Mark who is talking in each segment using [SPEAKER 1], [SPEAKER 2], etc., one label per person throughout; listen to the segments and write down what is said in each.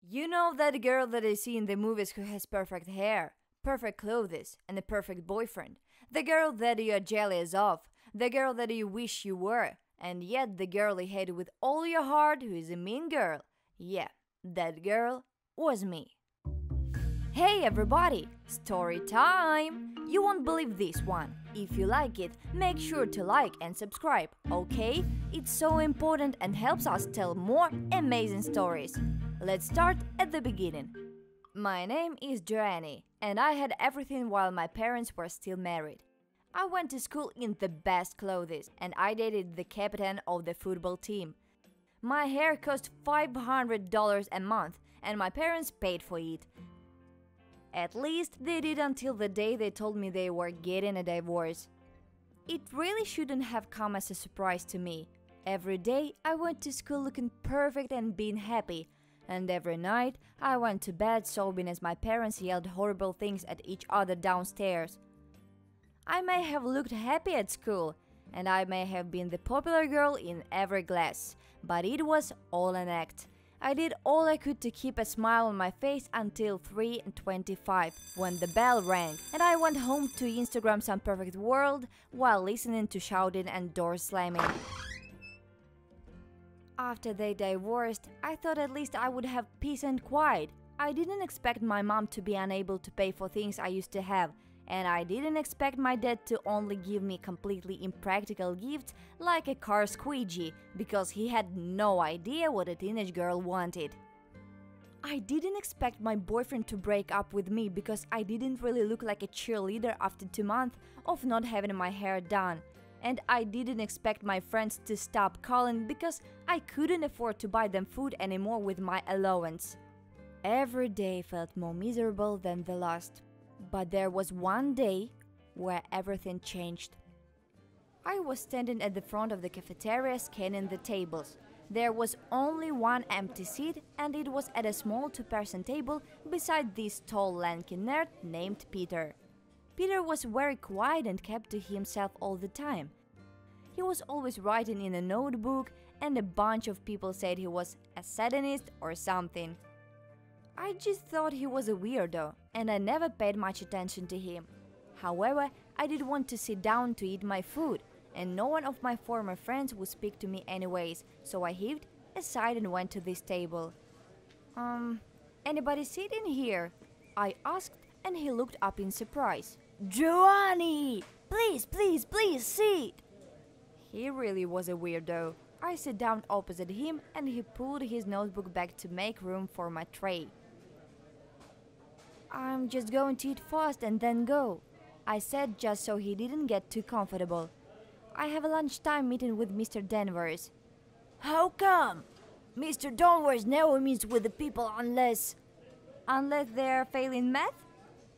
[SPEAKER 1] You know that girl that I see in the movies who has perfect hair, perfect clothes, and a perfect boyfriend. The girl that you are jealous of, the girl that you wish you were, and yet the girl you hate with all your heart who is a mean girl. Yeah, that girl was me. Hey everybody, story time! You won't believe this one. If you like it, make sure to like and subscribe, okay? It's so important and helps us tell more amazing stories. Let's start at the beginning. My name is Joannie, and I had everything while my parents were still married. I went to school in the best clothes, and I dated the captain of the football team. My hair cost $500 a month, and my parents paid for it. At least they did until the day they told me they were getting a divorce. It really shouldn't have come as a surprise to me. Every day I went to school looking perfect and being happy, and every night I went to bed sobbing as my parents yelled horrible things at each other downstairs. I may have looked happy at school, and I may have been the popular girl in every class, but it was all an act. I did all I could to keep a smile on my face until 3:25, when the bell rang, and I went home to Instagram some perfect world while listening to shouting and doors slamming. After they divorced, I thought at least I would have peace and quiet. I didn't expect my mom to be unable to pay for things I used to have, and I didn't expect my dad to only give me completely impractical gifts like a car squeegee, because he had no idea what a teenage girl wanted. I didn't expect my boyfriend to break up with me because I didn't really look like a cheerleader after 2 months of not having my hair done. And I didn't expect my friends to stop calling because I couldn't afford to buy them food anymore with my allowance. Every day felt more miserable than the last. But there was one day where everything changed. I was standing at the front of the cafeteria scanning the tables. There was only one empty seat, and it was at a small two-person table beside this tall lanky nerd named Peter. Peter was very quiet and kept to himself all the time. He was always writing in a notebook, and a bunch of people said he was a Satanist or something. I just thought he was a weirdo, and I never paid much attention to him. However, I did want to sit down to eat my food, and no one of my former friends would speak to me anyways, so I heaved aside and went to this table. Anybody sitting here? I asked, and he looked up in surprise. Joannie! Please sit! He really was a weirdo. I sat down opposite him, and he pulled his notebook back to make room for my tray. I'm just going to eat fast and then go, I said, just so he didn't get too comfortable. I have a lunchtime meeting with Mr. Danvers. How come? Mr. Danvers never meets with the people unless they're failing math?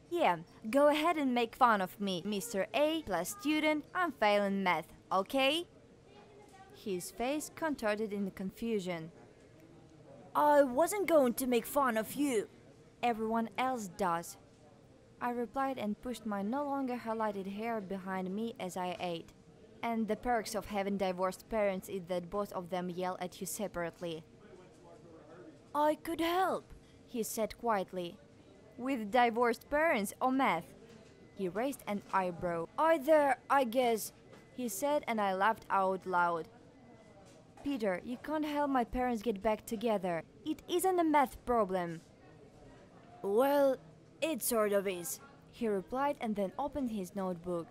[SPEAKER 1] Yeah, go ahead and make fun of me, Mr. A plus student, I'm failing math, okay? His face contorted in confusion. I wasn't going to make fun of you. Everyone else does, I replied and pushed my no longer highlighted hair behind me as I ate. And the perks of having divorced parents is that both of them yell at you separately. I could help, he said quietly. With divorced parents or math? He raised an eyebrow. Either, I guess, he said, and I laughed out loud. Peter, you can't help my parents get back together. It isn't a math problem. Well, it sort of is, he replied and then opened his notebook.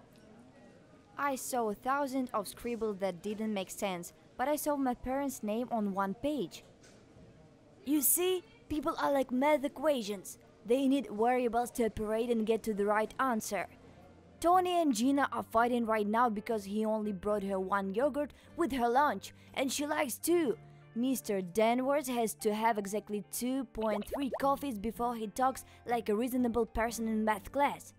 [SPEAKER 1] I saw thousands of scribbles that didn't make sense, but I saw my parents' name on one page. You see, people are like math equations. They need variables to operate and get to the right answer. Tony and Gina are fighting right now because he only brought her one yogurt with her lunch, and she likes two. Mr. Danvers has to have exactly 2.3 coffees before he talks like a reasonable person in math class.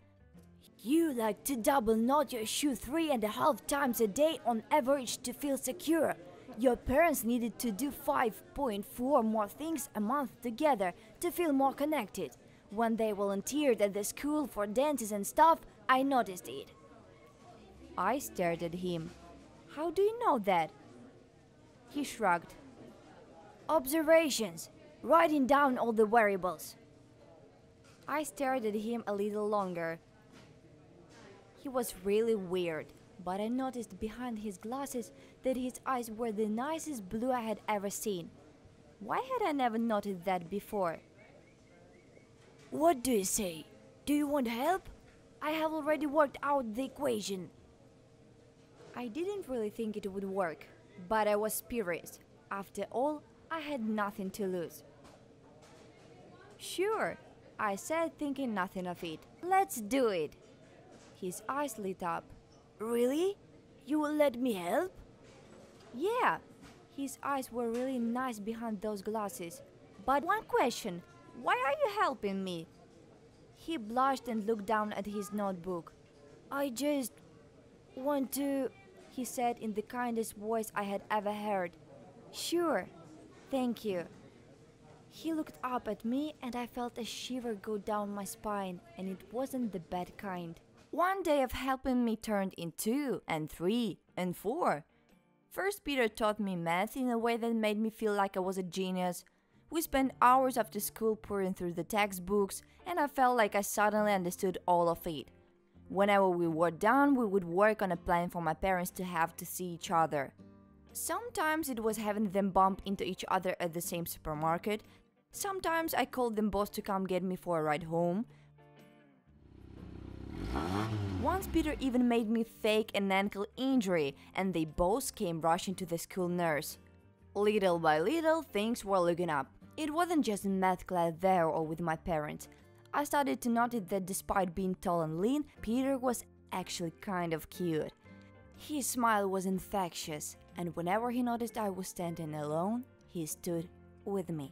[SPEAKER 1] You like to double knot your shoe 3.5 times a day on average to feel secure. Your parents needed to do 5.4 more things a month together to feel more connected. When they volunteered at the school for dances and stuff, I noticed it. I stared at him. How do you know that? He shrugged. Observations. writing down all the variables. I stared at him a little longer. He was really weird, but I noticed behind his glasses that his eyes were the nicest blue I had ever seen. Why had I never noticed that before? What do you say? Do you want help? I have already worked out the equation. I didn't really think it would work, but I was furious. After all, I had nothing to lose. Sure, I said, thinking nothing of it. Let's do it. His eyes lit up. Really? You will let me help? Yeah. His eyes were really nice behind those glasses. But one question, why are you helping me? He blushed and looked down at his notebook. I just want to, he said in the kindest voice I had ever heard. Sure, thank you. He looked up at me and I felt a shiver go down my spine, and it wasn't the bad kind. One day of helping me turned in 2 and 3 and 4. First, Peter taught me math in a way that made me feel like I was a genius. We spent hours after school pouring through the textbooks, and I felt like I suddenly understood all of it. Whenever we were done, we would work on a plan for my parents to have to see each other. Sometimes it was having them bump into each other at the same supermarket. Sometimes I called them both to come get me for a ride home. Once Peter even made me fake an ankle injury, and they both came rushing to the school nurse. Little by little, things were looking up. It wasn't just in math class there or with my parents. I started to notice that despite being tall and lean, Peter was actually kind of cute. His smile was infectious, and whenever he noticed I was standing alone, he stood with me.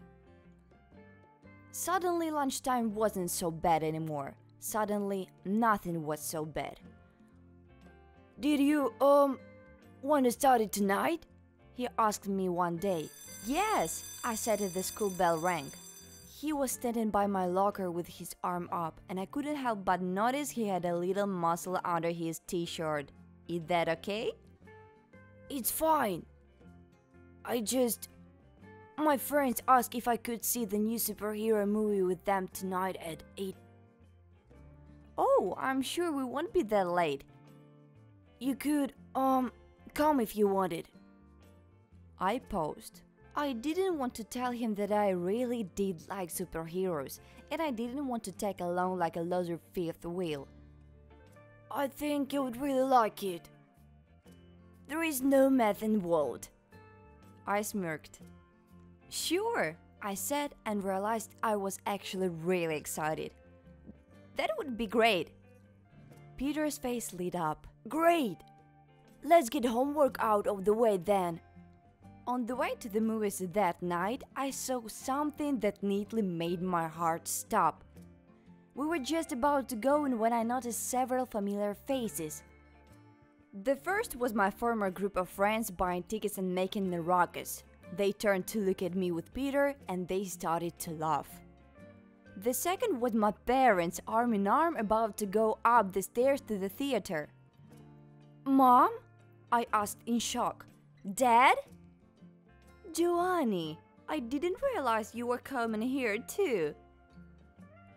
[SPEAKER 1] Suddenly, lunchtime wasn't so bad anymore. Suddenly, nothing was so bad. Did you, want to start it tonight? He asked me one day. Yes, I said as the school bell rang. He was standing by my locker with his arm up, and I couldn't help but notice he had a little muscle under his t-shirt. Is that okay? It's fine. My friends asked if I could see the new superhero movie with them tonight at 8. Oh, I'm sure we won't be that late. You could, come if you wanted. I paused. I didn't want to tell him that I really did like superheroes, and I didn't want to tag along like a loser fifth wheel. I think you would really like it. There is no math involved. I smirked. Sure, I said, and realized I was actually really excited. That would be great. Peter's face lit up. Great! Let's get homework out of the way then. On the way to the movies that night, I saw something that neatly made my heart stop. We were just about to go in when I noticed several familiar faces. The first was my former group of friends buying tickets and making a ruckus. They turned to look at me with Peter and they started to laugh. The second was my parents arm in arm about to go up the stairs to the theater. Mom? I asked in shock. Dad? Giovanni, I didn't realize you were coming here too.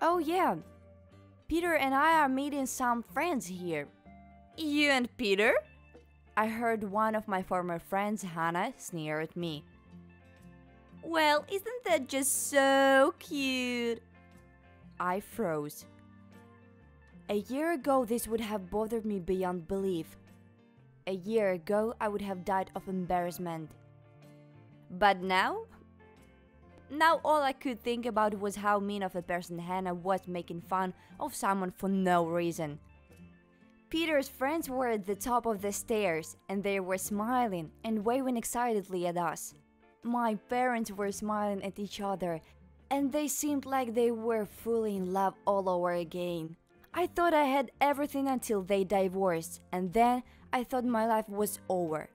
[SPEAKER 1] Oh yeah, Peter and I are meeting some friends here. You and Peter? I heard one of my former friends, Hannah, sneer at me. Well, isn't that just so cute? I froze. A year ago, this would have bothered me beyond belief. A year ago, I would have died of embarrassment. But now? Now all I could think about was how mean of a person Hannah was making fun of someone for no reason. Peter's friends were at the top of the stairs, and they were smiling and waving excitedly at us. My parents were smiling at each other, and they seemed like they were fully in love all over again. I thought I had everything until they divorced, and then I thought my life was over.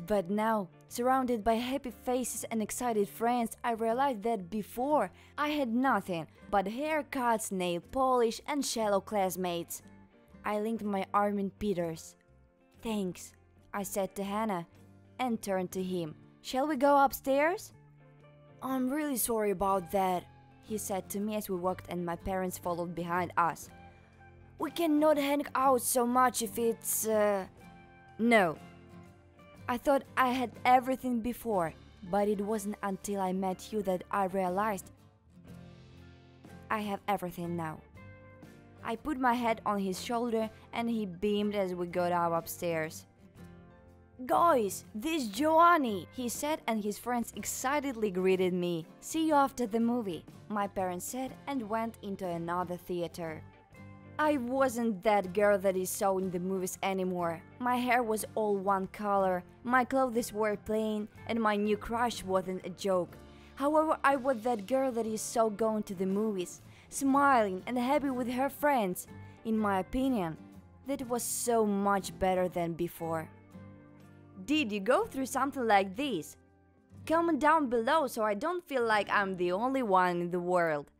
[SPEAKER 1] But now, surrounded by happy faces and excited friends, I realized that before I had nothing but haircuts, nail polish, and shallow classmates. I linked my arm in Peter's. Thanks, I said to Hannah, and turned to him. Shall we go upstairs? I'm really sorry about that, he said to me as we walked and my parents followed behind us. We cannot hang out so much if it's, No. I thought I had everything before, but it wasn't until I met you that I realized I have everything now. I put my head on his shoulder and he beamed as we got up upstairs. Guys, this Giovanni, he said, and his friends excitedly greeted me. See you after the movie, my parents said, and went into another theater. I wasn't that girl that he saw in the movies anymore. My hair was all one color, my clothes were plain, and my new crush wasn't a joke. However, I was that girl that he saw going to the movies, smiling and happy with her friends. In my opinion, that was so much better than before. Did you go through something like this? Comment down below so I don't feel like I'm the only one in the world.